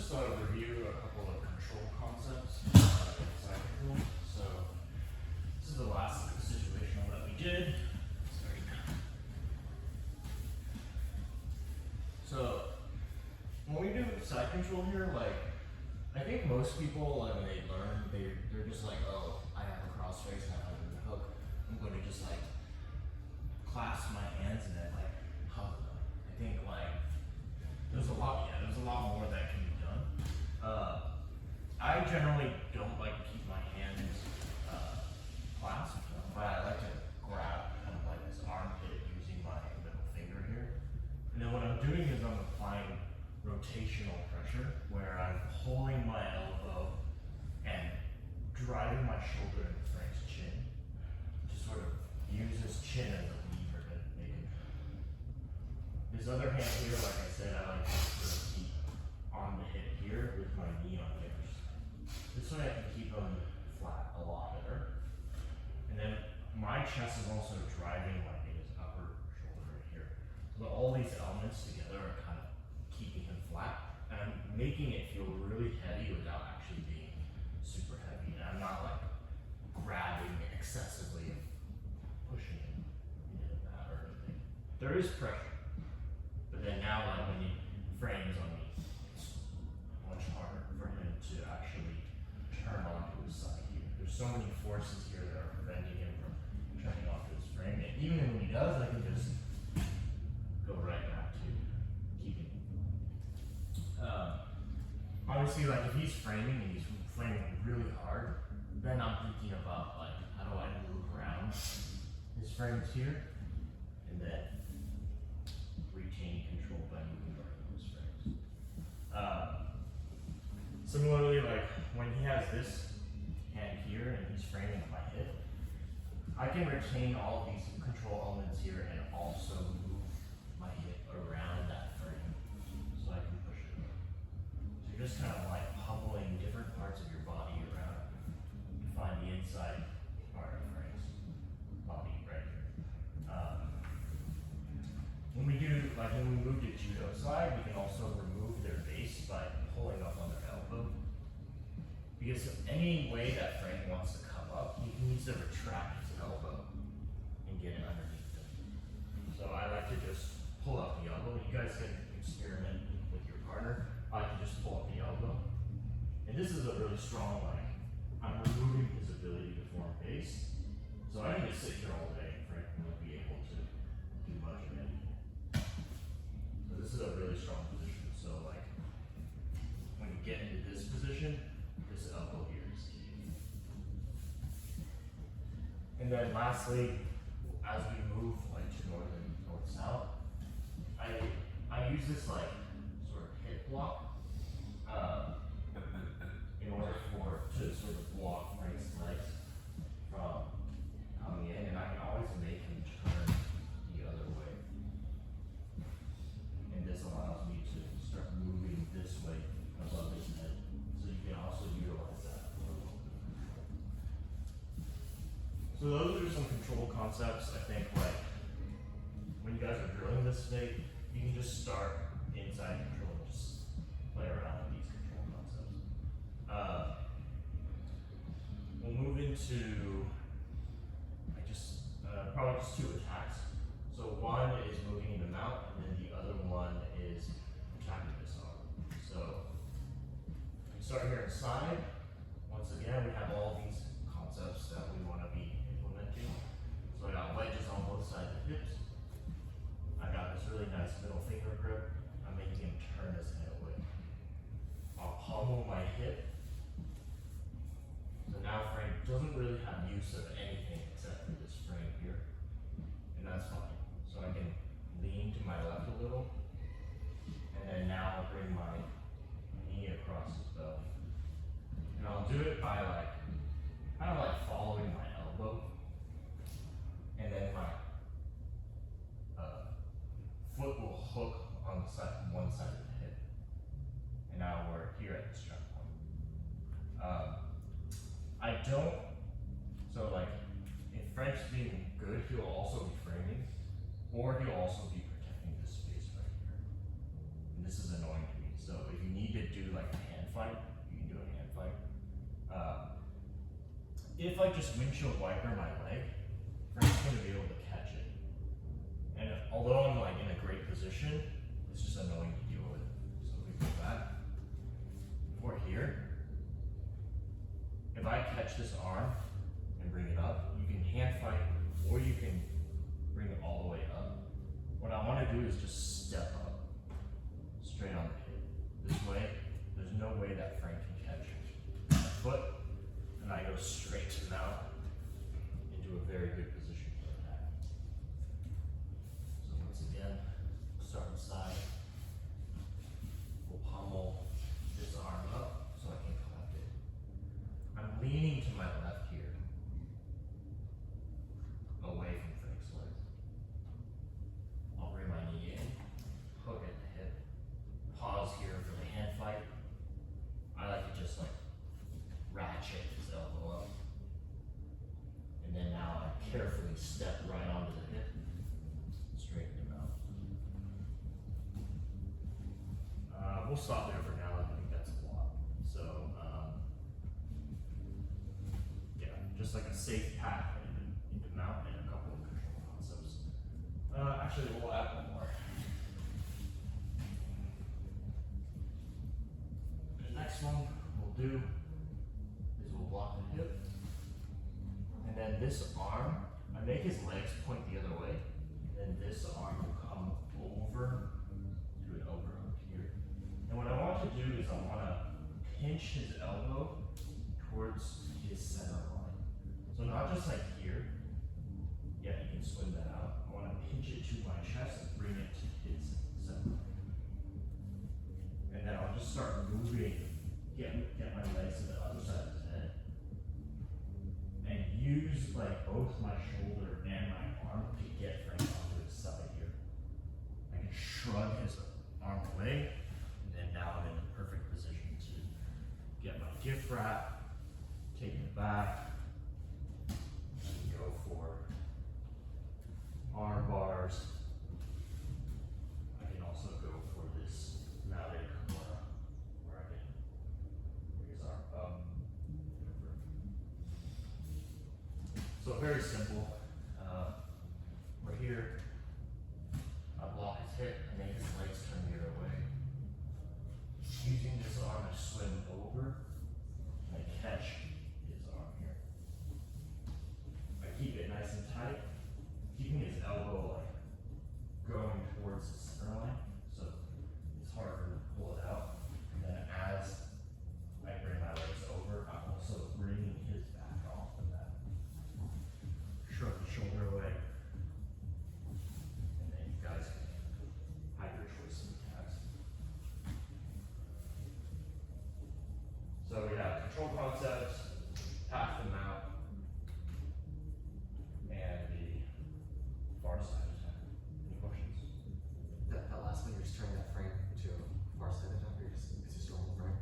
just thought I'd review a couple of control concepts in side control. So this is the last situational that we did. Sorry. So when we do side control here, like I think most people like, when they learn, they're just like, oh, I have a cross face, I have a hook. I'm going to just like clasp my hands and then like hug them. I think like there's a lot more that can be done. I generally don't like to keep my hands clasped, but I like to grab kind of like this armpit using my middle finger here. And then what I'm doing is I'm applying rotational pressure where I'm holding my elbow and driving my shoulder into Frank's chin to sort of use his chin as a lever to make him. This other hand here, like I said, I like to sort of keep on the hip here with my knee on the other side. This way I can keep them flat a lot better. And then my chest is also driving like his upper shoulder right here. So all these elements together are kind of keeping him flat. And I'm making it feel really heavy without actually being super heavy. And I'm not like grabbing excessively and pushing him into the mat or anything. There is pressure. But then now like when he frames on me, it's much harder for him to actually turn onto his side here. There's so many forces here that are preventing him from turning onto his frame. And even when he does, I can just go right back to keeping him. Obviously, like if he's framing and he's framing really hard, then I'm thinking about like how do I move around his frames here and then retain control by moving around his frames. Similarly, like when he has this hand here and he's framing my hip, I can retain all of these control elements here and also move my hip around that frame so I can push it up. So you're just kind of like pummeling different parts of your body around to find the inside part of Frank's body right here. When we move to judo side, we can also remove their base by pulling up on their elbow. Because any way that Frank wants to come up, he needs to retract his elbow and get it underneath him. So I like to just pull up the elbow. You guys can experiment with your partner. I can just pull up the elbow. And this is a really strong, like, I'm removing his ability to form base. So I can just sit here all day and Frank won't be able to do much of anything. So this is a really strong position. So like, when you get into this position, this elbow here is key. And then lastly, as we move like to north-south, I use this like sort of hip block in order to sort of block Frank's legs from coming in, and I can always make him turn the other way. And this allows me to start moving this way above his head. So you can also utilize that for a little bit of control. So those are some control concepts. I think like when you guys are drilling this today, you can just start inside control and just play around with these control concepts. We'll move into probably just two attacks. So one is moving in the mount, and then the other one is attacking this arm. So we start here inside. Once again, we have all these concepts that we want to be implementing. So I got wedges on both sides of the hips. I got this really nice middle finger grip. I'm making him turn his head away. I'll pummel my hip. So now Frank doesn't really have use of anything except for this frame here. And that's fine. So I can lean to my left a little. And then now I'll bring my knee across his belly. And I'll do it by like, kind of like following my elbow. And then my foot will hook on the side, one side of the hip. And now we're here at the strap point. So like, if Frank's being good, he'll also be framing, or he'll also be protecting this space right here. And this is annoying to me to So if you need to do like a hand fight, you can do a hand fight. If I just windshield wiper my leg, Frank's gonna be able to catch it. And although I'm like in a great position, it's just annoying to deal with. So if we go back, if we're here, if I catch this arm and bring it up, you can hand fight or you can bring it all the way up. What I want to do is just step up straight on the hip. This way, there's no way that Frank can catch my foot, and I go straight to mount into a very good position for attack. So once again, start inside. We'll pummel this arm up so I can collect it. I'm leaning to my left here, away from Frank's legs. I'll bring my knee in, hook at the hip, pause here for the hand fight. I like to just like ratchet his elbow up. And then now I carefully step right onto the hip, straighten him out. We'll stop there for now. I think that's a lot. So, yeah, just like a safe path into mount and a couple of control concepts. Actually, we'll add one more. The next one we'll do is we'll block the hip. And then this arm, I make his legs point the other way. And then this arm will come over to an overhook here. And what I want to do is I want to pinch his elbow towards his center line. So not just like here. Yeah, you can swing that out. I want to pinch it to my chest and bring it to his center line. And then I'll just start moving, get my legs to the other side of his head. And use like both my shoulder and my arm to get Frank onto his side here. I can shrug his arm away, and then now I'm in the perfect position to get my gift wrap, take it back, and go for arm bars. I can also go for this mounted Kimura, where I can bring his arm up and over. So very simple. We're here. I block his hip and make his legs turn the other way. Using this arm to swim over, and I catch his arm here. I keep it nice and tight, keeping his elbow like going towards the center line, so it's harder to pull it out. And then as I bring my legs over, I'm also bringing his back off of that. Shrug the shoulder away. And then you guys can have your choice of attacks. So yeah, control concepts, path them out, and the far side attack. Any questions? That last one, you're just turning that frame into a far side attack, or it's just normal frame?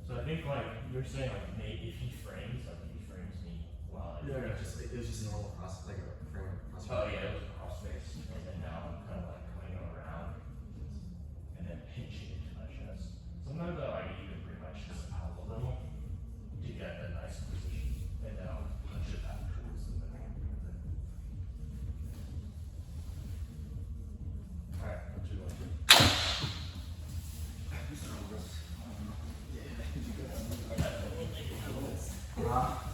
So I think like you're saying like maybe if he frames me while I No, it was just a normal cross, like a frame cross. Oh yeah, it was a cross face, and then now I'm kind of like coming around and then pinching into my chest. Sometimes I like even bring my chest out a little to get a nice position, and then I'll punch it back towards the middle. All right, what you want to do? Yeah.